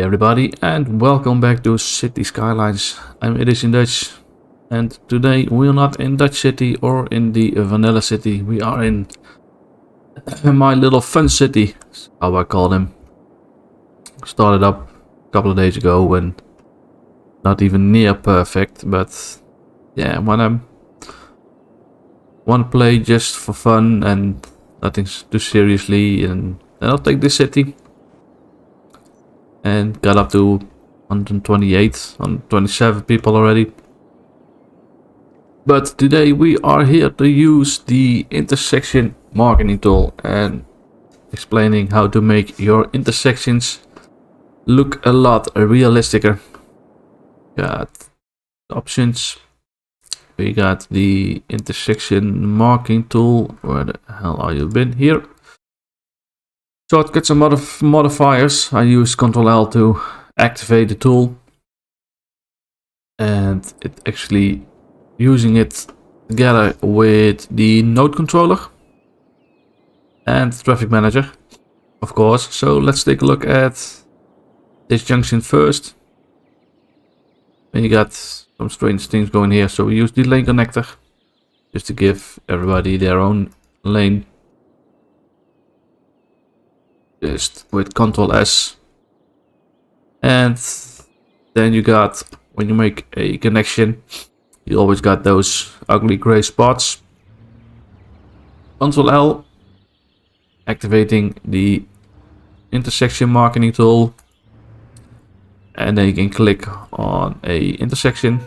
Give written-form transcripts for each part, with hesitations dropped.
everybody, and welcome back to City Skylines. I'm It is in Dutch, and today we're not in Dutch City or in the Vanilla City. We are in my little fun city, how I call them. Started up a couple of days ago and not even near perfect, but yeah, when I want to play just for fun and nothing too seriously, and then I'll take this city. And got up to 128, 127 people already. But today we are here to use the intersection marketing tool and explaining how to make your intersections look a lot realisticer. Got options. We got the intersection marking tool. Where the hell are you been? Here. Shortcuts and modifiers. I use Ctrl L to activate the tool, and it actually using it together with the node controller and traffic manager, of course. So let's take a look at this junction first. And you got some strange things going here. So we use the lane connector just to give everybody their own lane. Just with Ctrl S. And then you got, when you make a connection, you always got those ugly gray spots. Ctrl L, activating the intersection marketing tool. And then you can click on a intersection.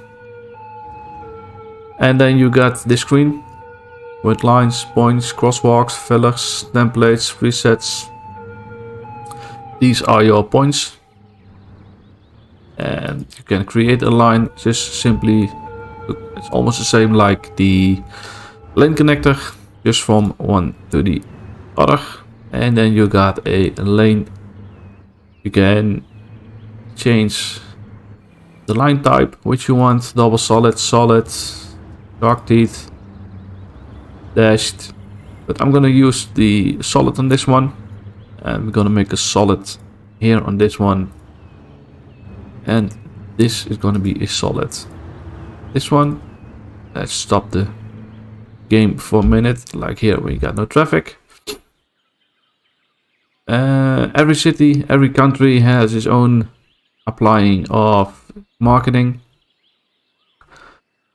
And then you got this screen with lines, points, crosswalks, fillers, templates, presets. These are your points, and you can create a line just simply. It's almost the same like the lane connector, just from one to the other. And then you got a lane. You can change the line type which you want: double solid, solid, dark teeth, dashed. But I'm gonna use the solid on this one. And we're gonna make a solid here on this one, and this is gonna be a solid. This one, let's stop the game for a minute. Like here, we got no traffic. Every city, every country has its own applying of marketing.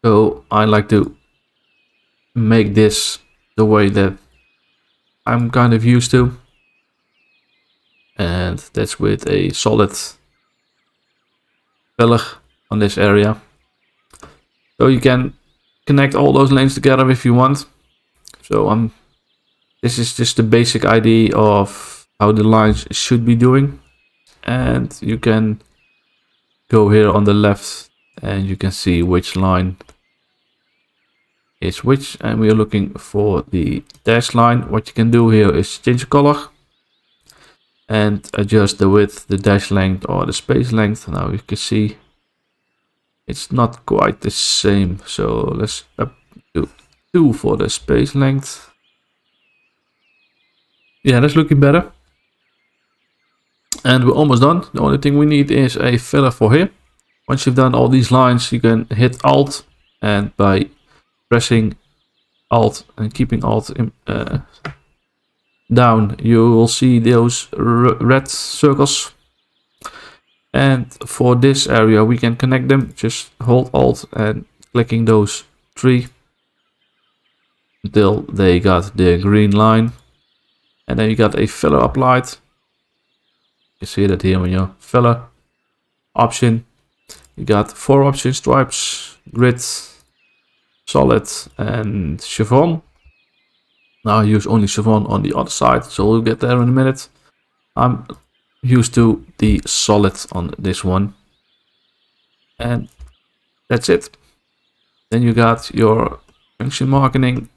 So I like to make this the way that I'm kind of used to. And that's with a solid filler on this area. So you can connect all those lanes together if you want. So this is just the basic idea of how the lines should be doing. And you can go here on the left and you can see which line is which. And we are looking for the dash line. What you can do here is change the color and adjust the width, the dash length, or the space length. Now you can see it's not quite the same, so let's up to 2 for the space length. Yeah, that's looking better. And we're almost done. The only thing we need is a filler for here. Once you've done all these lines, you can hit Alt, and by pressing Alt and keeping Alt in, down, you will see those red circles. And for this area we can connect them. Just hold Alt and clicking those 3 until they got the green line, and then you got a filler applied. You see that here on your filler option. You got 4 options: stripes, grid, solid, and chevron. Now I use only chevron on the other side, so we'll get there in a minute. I'm used to the solid on this one. And that's it. Then you got your function marketing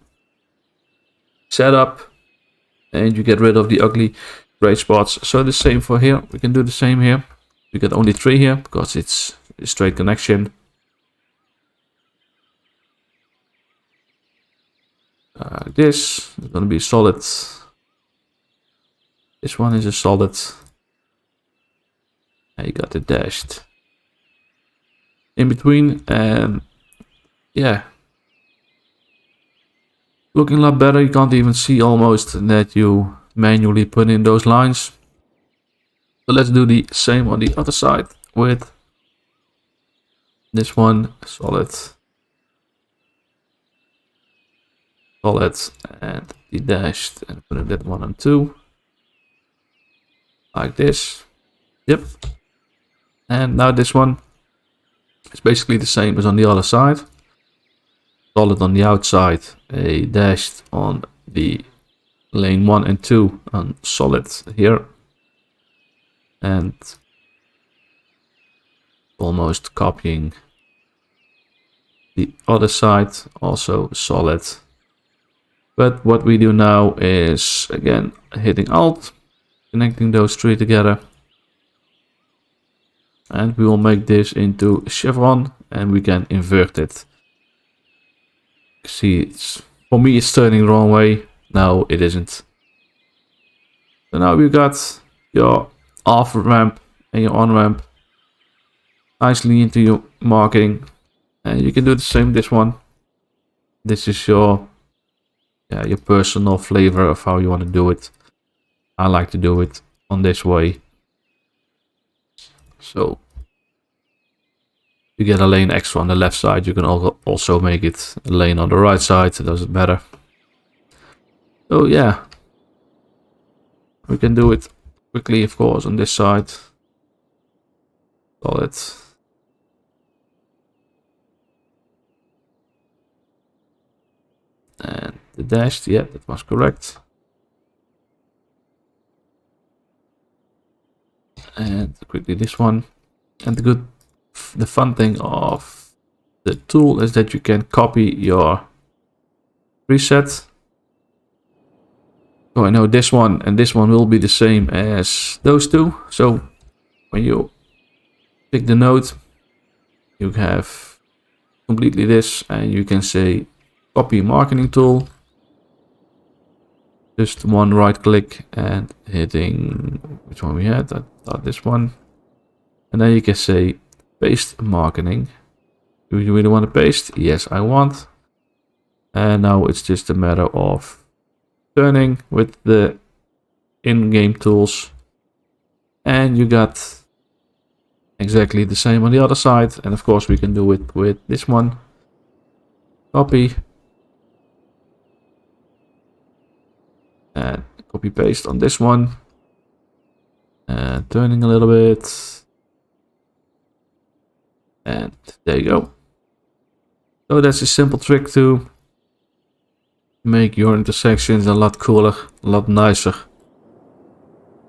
set up, and you get rid of the ugly gray spots. So the same for here. We can do the same here. We got only 3 here because it's a straight connection. This is going to be solid. This one is a solid. And you got the dashed in between, and yeah, looking a lot better. You can't even see almost that you manually put in those lines. So let's do the same on the other side with this one. Solid, and the dashed, and put that one on 2 like this. Yep. And now this one is basically the same as on the other side. Solid on the outside, a dashed on the lane 1 and 2 on solid here, and almost copying the other side, also solid. But what we do now is again hitting Alt, connecting those 3 together, and we will make this into a chevron, and we can invert it. See, for me it's turning the wrong way. No, it isn't. So now we've got your off ramp and your on ramp nicely into your marking, and you can do the same this one. This is your personal flavor of how you want to do it. I like to do it on this way. So you get a lane extra on the left side. You can also make it a lane on the right side. It does it better. So yeah, we can do it quickly, of course, on this side. Solid. And the dashed, yeah, that was correct. And quickly this one. And the fun thing of the tool is that you can copy your preset. So I know this one and this one will be the same as those two. So when you pick the node, you have completely this, and you can say copy marketing tool. Just one right click and hitting, which one we had? I thought this one. And then you can say paste marketing. Do you really want to paste? Yes, I want. And now it's just a matter of turning with the in-game tools. And you got exactly the same on the other side. And of course we can do it with this one. Copy. And copy paste on this one. And turning a little bit. And there you go. So that's a simple trick to make your intersections a lot cooler, a lot nicer.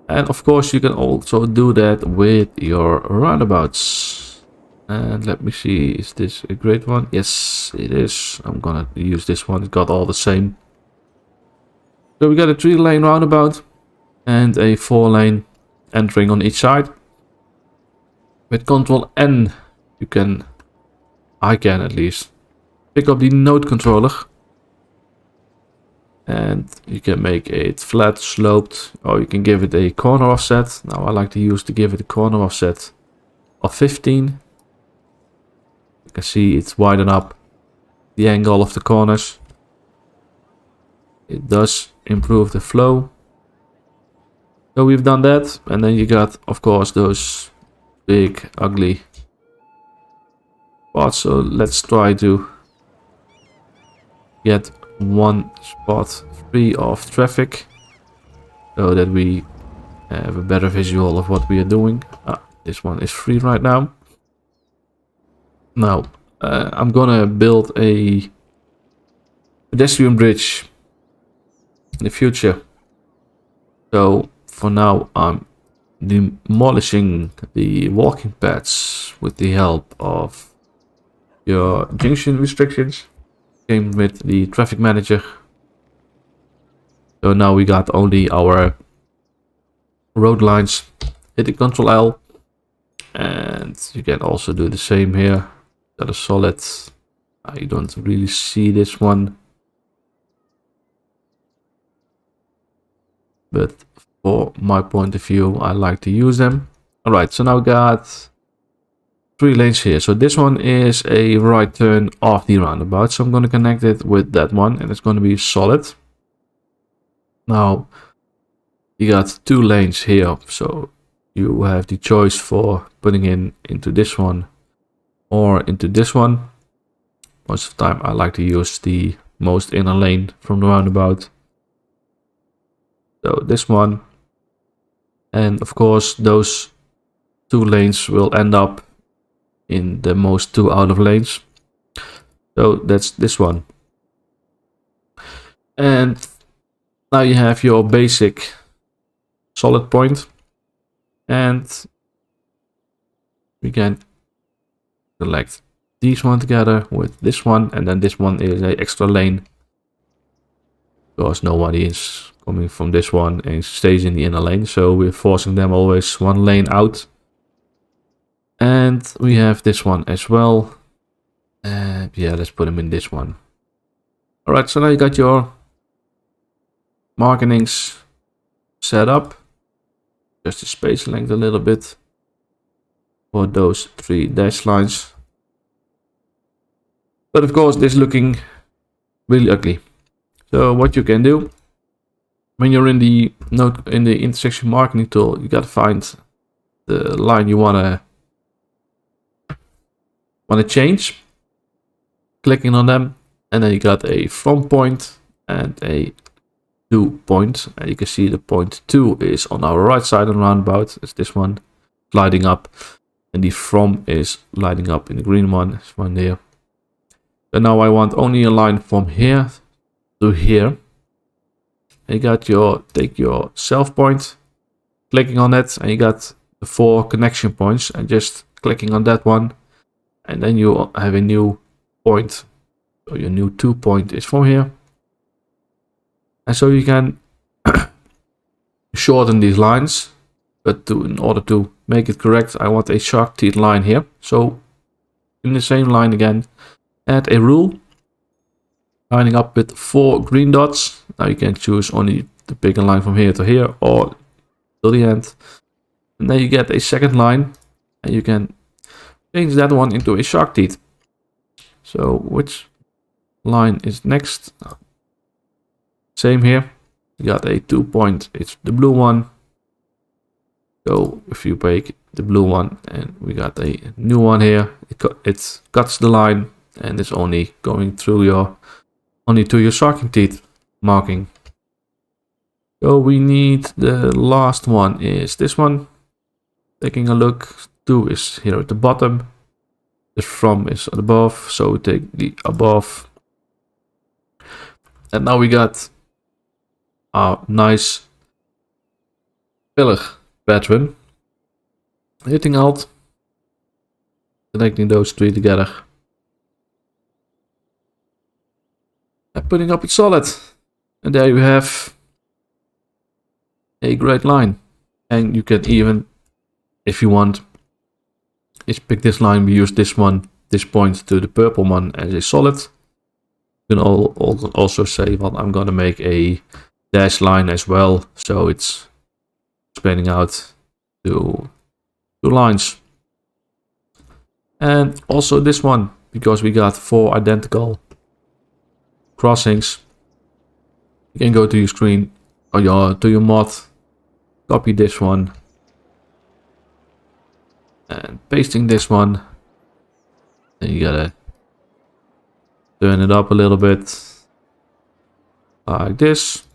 And of course you can also do that with your roundabouts. And let me see, is this a great one? Yes, it is. I'm gonna use this one. It got all the same. So we got a 3-lane roundabout and a 4-lane entering on each side. With Ctrl N, I can at least pick up the node controller, and you can make it flat, sloped, or you can give it a corner offset. Now I like to give it a corner offset of 15. You can see it's widen up the angle of the corners. It does improve the flow. So we've done that, and then you got, of course, those big ugly spots. So let's try to get one spot free of traffic so that we have a better visual of what we are doing. This one is free right now. Now I'm gonna build a pedestrian bridge in the future. So for now I'm demolishing the walking paths with the help of your junction restrictions. Came with the traffic manager. So now we got only our road lines. Hitting Ctrl L, and you can also do the same here. Got a solid. I don't really see this one, but for my point of view I like to use them. Alright, so now we got 3 lanes here. So this one is a right turn off the roundabout. So I'm going to connect it with that one and it's going to be solid. Now you got 2 lanes here. So you have the choice for putting into this one or into this one. Most of the time I like to use the most inner lane from the roundabout. So this one. And of course those 2 lanes will end up in the most 2 out of lanes. So that's this one. And now you have your basic solid point. And we can select these one together with this one. And then this one is an extra lane. Because nobody is coming from this one and stays in the inner lane. So we're forcing them always 1 lane out. And we have this one as well. And yeah, let's put them in this one. Alright, so now you got your markings set up. Just the space length a little bit for those 3 dash lines. But of course, this is looking really ugly. So what you can do when you're in the intersection marking tool, you gotta find the line you wanna change. Clicking on them, and then you got a from point and a to point, and you can see the point 2 is on our right side on roundabout. It's this one lighting up, and the from is lighting up in the green one. This one there. And now I want only a line from here to here. And you got take your self point, clicking on it, and you got the 4 connection points, and just clicking on that one, and then you have a new point. So your new 2 point is from here. And so you can shorten these lines, but in order to make it correct, I want a shark teeth line here. So in the same line again, add a rule, lining up with 4 green dots. Now you can choose only the bigger line from here to here or to the end. And then you get a second line, and you can change that one into a shark teeth. So which line is next? Same here. You got a 2 point. It's the blue one. So if you break the blue one, and we got a new one here, it cuts the line, and it's only going through to your sharking teeth marking. So we need the last one is this one. Taking a look, 2 is here at the bottom. The from is above, so we take the above. And now we got our nice pillar pattern. Hitting Alt, connecting those 3 together, and putting up it solid. And there you have a great line. And you can even, if you want, just pick this line. We use this point to the purple one as a solid. You can also say, well, I'm gonna make a dash line as well, so it's spanning out 2 lines. And also this one, because we got 4 identical crossings, you can go to your screen or to your mod, copy this one, and pasting this one. And you gotta turn it up a little bit like this,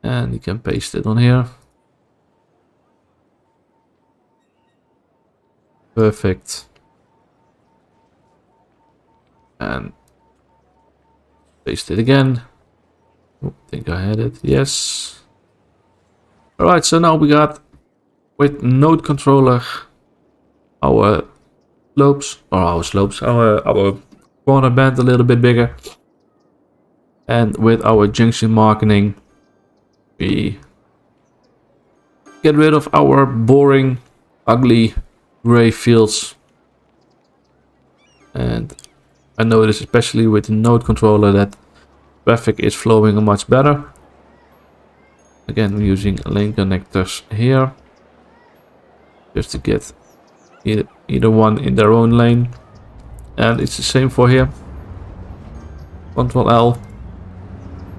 and you can paste it on here. Perfect. And paste it again. I think I had it. Yes. Alright, so now we got with node controller our our corner band a little bit bigger, and with our junction marking we get rid of our boring ugly gray fields. And I notice especially with the node controller that traffic is flowing much better. Again, we're using lane connectors here, just to get either one in their own lane. And it's the same for here. Ctrl L.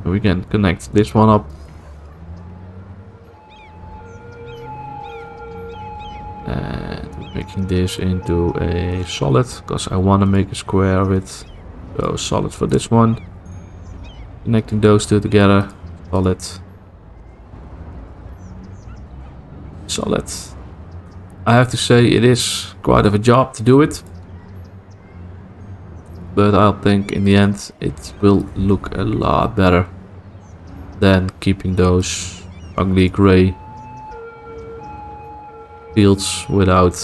We can connect this one up. And making this into a solid, because I want to make a square with solid for this one. Connecting those two together. Solid. Solid. I have to say it is quite of a job to do it. But I think in the end it will look a lot better than keeping those ugly grey fields without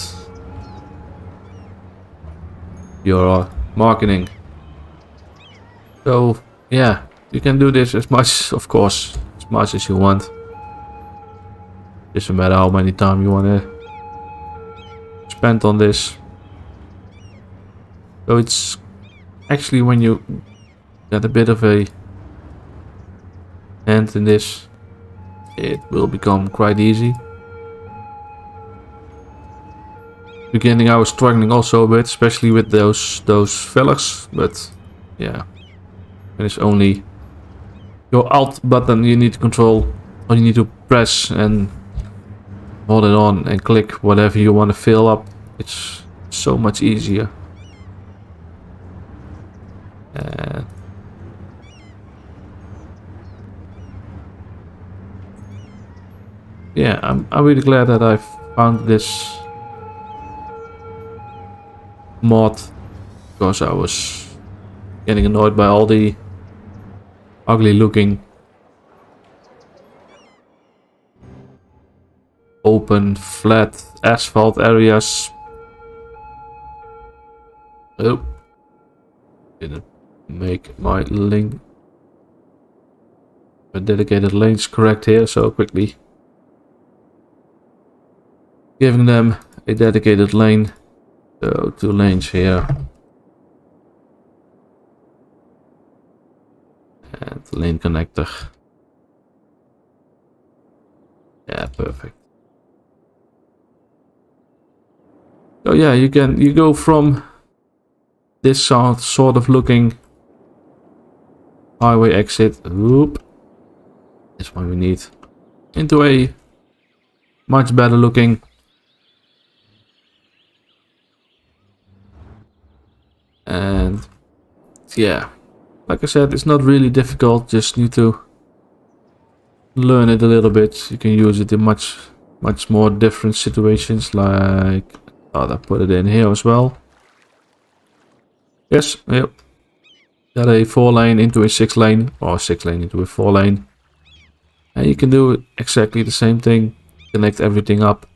your marketing. So yeah, you can do this as much, of course, as much as you want. Doesn't matter how many time you want to spend on this. So it's actually, when you get a bit of a hand in this, it will become quite easy. Beginning I was struggling also a bit, especially with those fillers, but yeah, when it's only your Alt button you need to control, or you need to press and hold it on and click whatever you want to fill up, it's so much easier. Yeah, I'm really glad that I found this mod, because I was getting annoyed by all the ugly looking open flat asphalt areas. Oh, didn't make my lane, my dedicated lanes correct here, so quickly giving them a dedicated lane. So 2 lanes here. And lane connector. Yeah, perfect. So yeah, you go from this sort of looking highway exit, whoop, this one we need, into a much better looking and yeah, like I said, it's not really difficult, just need to learn it a little bit. You can use it in much more different situations, like I put it in here as well. Yes, yep. Got a 4-lane into a 6-lane, or 6-lane into a 4-lane. And you can do exactly the same thing. Connect everything up.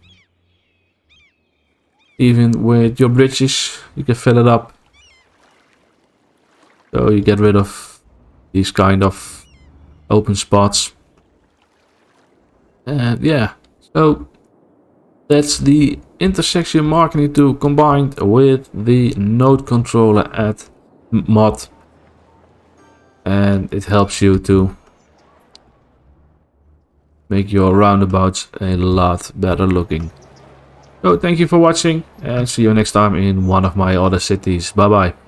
Even with your bridges, you can fill it up. So you get rid of these kind of open spots. And yeah, so that's the intersection marketing tool combined with the node controller add mod. And it helps you to make your roundabouts a lot better looking. So thank you for watching, and see you next time in one of my other cities. Bye bye.